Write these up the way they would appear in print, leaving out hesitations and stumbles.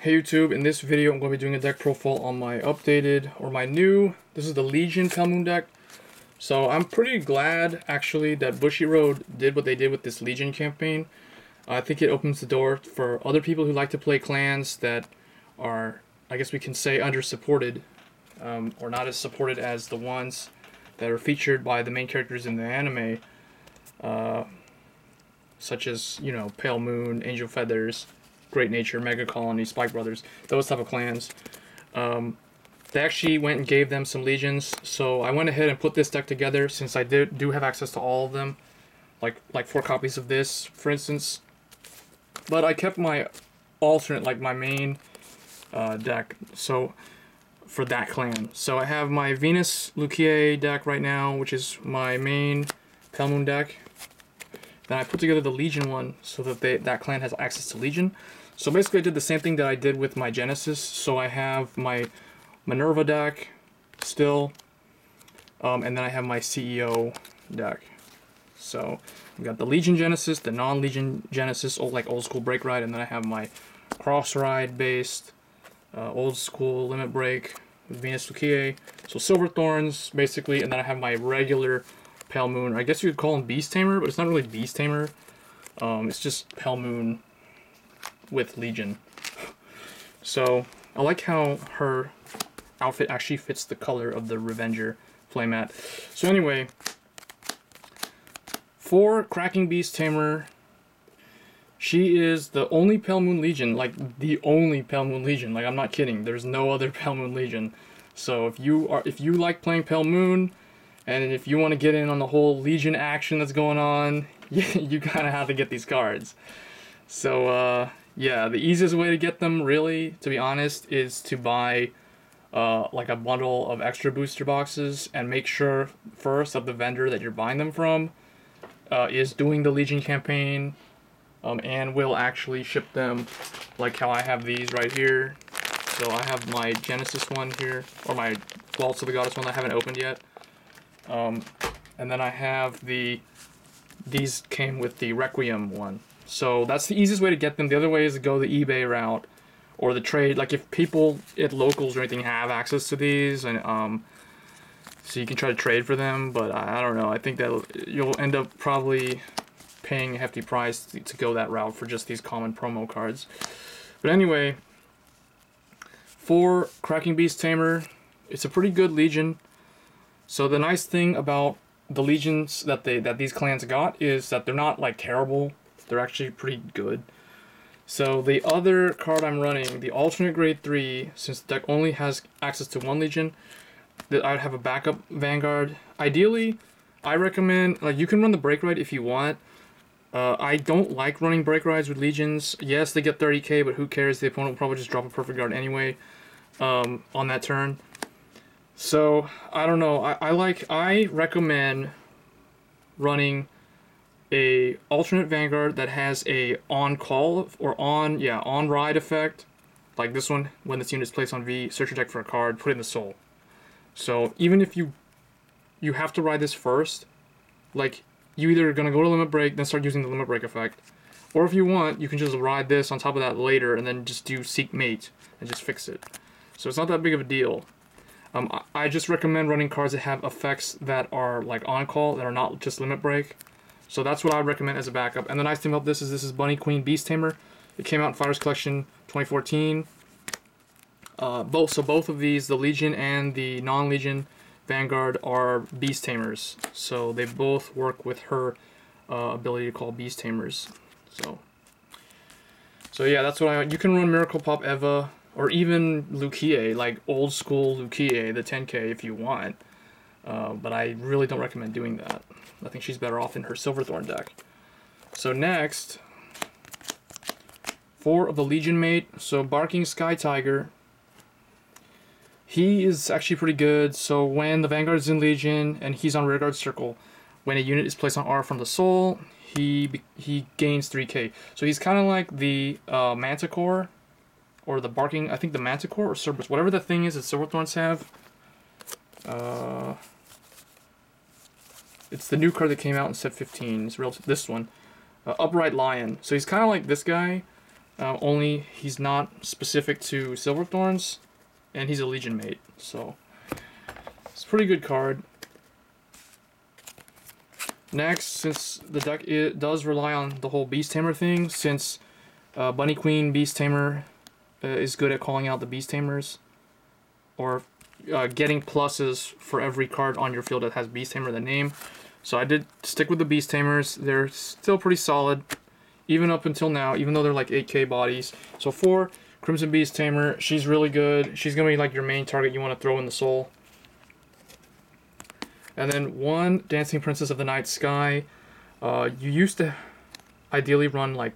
Hey YouTube, in this video I'm going to be doing a deck profile on my updated, or my new, this is the Legion Pale Moon deck. So I'm pretty glad actually that Bushiroad did what they did with this Legion campaign. I think it opens the door for other people who like to play clans that are, I guess we can say, under-supported, or not as supported as the ones that are featured by the main characters in the anime, such as, you know, Pale Moon, Angel Feathers, Great Nature, Mega Colony, Spike Brothers, those type of clans. They actually went and gave them some legions, so I went ahead and put this deck together since I do have access to all of them, like 4 copies of this, for instance. But I kept my alternate, like my main deck, so for that clan. So I have my Venus Lucia deck right now, which is my main Pale Moon deck. Then I put together the Legion one so that that clan has access to Legion. So basically I did the same thing that I did with my Genesis. So I have my Minerva deck still, and then I have my CEO deck. So we got the Legion Genesis, the non-Legion Genesis, like old school Break Ride, and then I have my Cross Ride based old school Limit Break with Venus Lucia. So Silver Thorns basically, and then I have my regular Pale Moon. I guess you could call him Beast Tamer, but it's not really Beast Tamer. It's just Pale Moon with Legion. So I like how her outfit actually fits the color of the Revenger playmat. So anyway, for Cracking Beast Tamer, she is the only Pale Moon Legion, like the only Pale Moon Legion. Like, I'm not kidding. There's no other Pale Moon Legion. So if you like playing Pale Moon, and if you want to get in on the whole Legion action that's going on, you kind of have to get these cards. So, yeah, the easiest way to get them, really, to be honest, is to buy like a bundle of extra booster boxes and make sure first that the vendor that you're buying them from is doing the Legion campaign and will actually ship them, like how I have these right here. So I have my Genesis one here, or my Waltz of the Goddess one that I haven't opened yet. And then I have these came with the Requiem one. So that's the easiest way to get them. The other way is to go the eBay route or the trade. Like if people at locals or anything have access to these, and so you can try to trade for them. But I don't know. I think that you'll end up probably paying a hefty price to go that route for just these common promo cards. But anyway, for Cracking Beast Tamer, it's a pretty good Legion. So the nice thing about the Legions that these clans got is that they're not like terrible. They're actually pretty good. So the other card I'm running, the alternate grade 3, since the deck only has access to 1 Legion, that I'd have a backup Vanguard. Ideally, I recommend, like, you can run the Break Ride if you want. I don't like running Break Rides with Legions. Yes, they get 30k, but who cares? The opponent will probably just drop a Perfect Guard anyway on that turn. So, I don't know, I recommend running a alternate Vanguard that has a on-call, or on-ride effect, like this one. When this unit is placed on V, search your deck for a card, put it in the soul. So, even if you have to ride this first, like, you either are going to go to Limit Break, then start using the Limit Break effect, or if you want, you can just ride this on top of that later, and then just do Seek Mate, and just fix it. So it's not that big of a deal. I just recommend running cards that have effects that are like on call, that are not just Limit Break. So that's what I would recommend as a backup. And the nice thing about this is Bunny Queen Beast Tamer. It came out in Fighters Collection 2014. Both of these, the Legion and the non-Legion Vanguard, are Beast Tamers. So they both work with her ability to call Beast Tamers. So yeah, that's what you can run Miracle Pop Eva, or even Lucia, like old school Lucia, the 10k if you want. But I really don't recommend doing that. I think she's better off in her Silverthorn deck. So next, 4 of the Legion mate. So Barking Sky Tiger. He is actually pretty good. So when the Vanguard is in Legion and he's on Rearguard Circle, when a unit is placed on R from the Soul, he gains 3k. So he's kind of like the Manticore, or the Barking, I think the Manticore or Cerberus, whatever the thing is that Silverthorns have. It's the new card that came out in set 15. It's this one. Upright Lion. So he's kind of like this guy, only he's not specific to Silverthorns, and he's a Legion mate, so it's a pretty good card. Next, since the deck does rely on the whole Beast Tamer thing, since Bunny Queen Beast Tamer is good at calling out the Beast Tamers, or getting pluses for every card on your field that has Beast Tamer in the name. So I did stick with the Beast Tamers. They're still pretty solid, even up until now, even though they're like 8k bodies. So 4, Crimson Beast Tamer, she's really good. She's going to be like your main target you want to throw in the soul. And then 1, Dancing Princess of the Night Sky. You used to ideally run like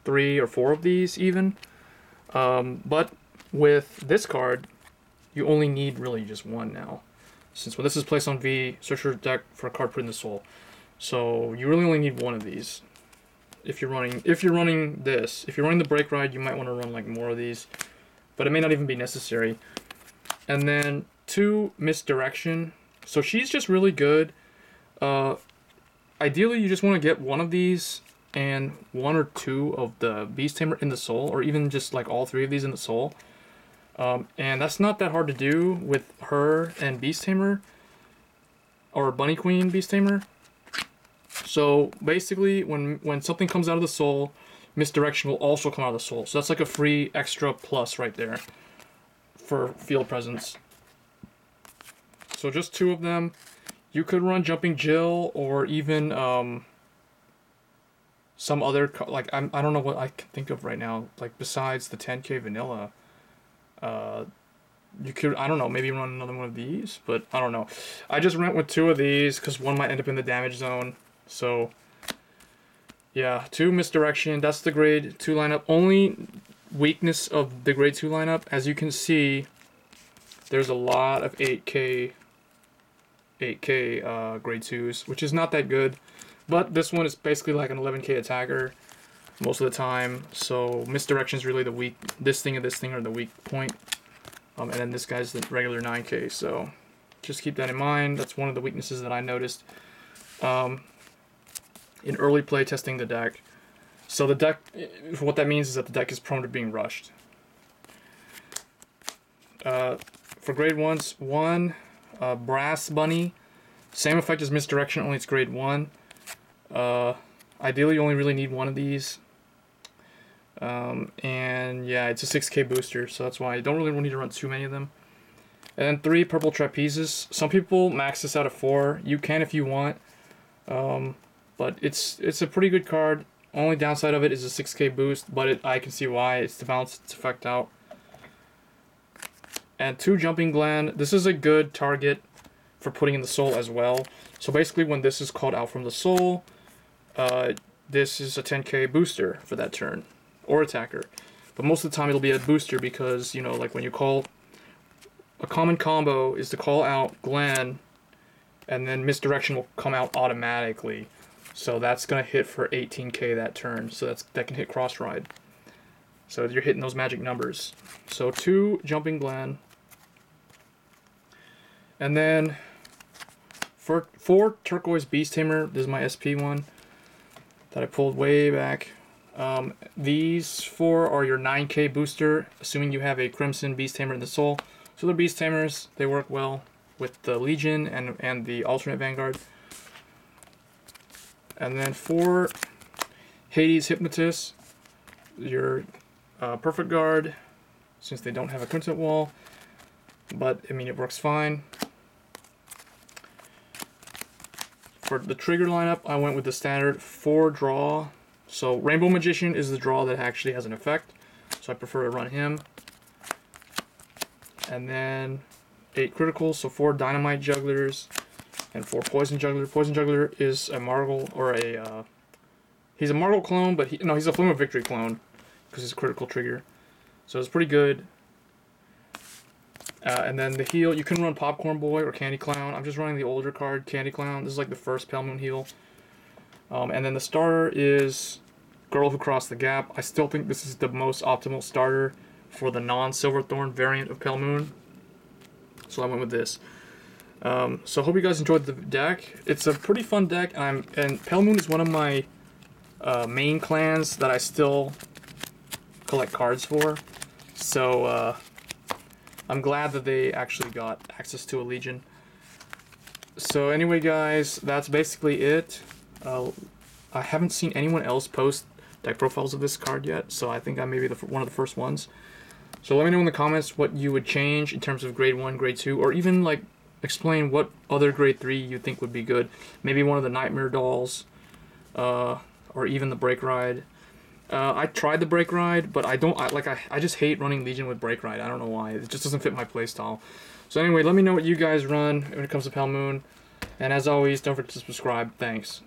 3 or 4 of these even. But with this card, you only need really just 1 now. Since when this is placed on V, search your deck for a card put in the soul. So you really only need 1 of these. If you're running this, if you're running the Break Ride, you might want to run like more of these. But it may not even be necessary. And then 2, Misdirection. So she's just really good. Ideally, you just want to get 1 of these and 1 or 2 of the Beast Tamer in the soul, or even just like all 3 of these in the soul. And that's not that hard to do with her and Beast Tamer, or Bunny Queen Beast Tamer. So basically, when something comes out of the soul, Misdirection will also come out of the soul. So that's like a free extra plus right there for field presence. So just 2 of them. You could run Jumping Jill, or even some other, like I don't know what I can think of right now. Like besides the 10k vanilla, you could, I don't know, maybe run another one of these, but I don't know. I just went with 2 of these because 1 might end up in the damage zone. So yeah, 2 Misdirection. That's the grade 2 lineup. Only weakness of the grade 2 lineup, as you can see, there's a lot of 8k grade 2s, which is not that good. But this one is basically like an 11k attacker most of the time. So Misdirection is really the weak. This thing and this thing are the weak point. And then this guy's the regular 9k. So just keep that in mind. That's one of the weaknesses that I noticed in early play testing the deck. So the deck, what that means is that the deck is prone to being rushed. For grade 1s, 1, Brassie Bunny. Same effect as Misdirection, only it's grade 1. Ideally, you only really need 1 of these. And yeah, it's a 6k booster, so that's why you don't really need to run too many of them. And then 3, Purple Trapezist. Some people max this out of 4. You can if you want. But it's a pretty good card. Only downside of it is a 6k boost, but I can see why. It's to balance its effect out. And 2, Jumping Glen. This is a good target for putting in the soul as well. So basically, when this is called out from the soul, this is a 10k booster for that turn, or attacker. But most of the time it'll be a booster because, you know, like when you call, a common combo is to call out Glen, and then Misdirection will come out automatically. So that's going to hit for 18k that turn. So that can hit Cross Ride. So you're hitting those magic numbers. So 2, Jumping Glen. And then for 4, Turquoise Beast Tamer. This is my SP one that I pulled way back. These 4 are your 9k booster, assuming you have a Crimson Beast Tamer in the soul. So they're Beast Tamers. They work well with the Legion and the alternate Vanguard. And then 4, Hades Hypnotist. Your Perfect Guard, since they don't have a Crimson Wall. But, I mean, it works fine. For the trigger lineup, I went with the standard 4 draw. So Rainbow Magician is the draw that actually has an effect. So I prefer to run him. And then 8 criticals, so 4 Dynamite Jugglers and 4 Poison Juggler. Poison Juggler is a Margle, or a, he's a Margle clone, but he's a Flame of Victory clone, because it's a critical trigger. So it's pretty good. And then the heal, you can run Popcorn Boy or Candy Clown. I'm just running the older card, Candy Clown. This is like the first Pale Moon heal. And then the starter is Girl Who Crossed the Gap. I still think this is the most optimal starter for the non-Silverthorn variant of Pale Moon. So I went with this. So I hope you guys enjoyed the deck. It's a pretty fun deck, and Pale Moon is one of my main clans that I still collect cards for. So I'm glad that they actually got access to a Legion. So anyway, guys, that's basically it. I haven't seen anyone else post deck profiles of this card yet, so I think I may be one of the first ones. So let me know in the comments what you would change in terms of grade 1, grade 2, or even like explain what other grade 3 you think would be good. Maybe one of the Nightmare dolls, or even the Break Ride. I tried the Break Ride, but I just hate running Legion with Break Ride. I don't know why. It just doesn't fit my playstyle. So anyway, let me know what you guys run when it comes to Pale Moon. And as always, don't forget to subscribe. Thanks.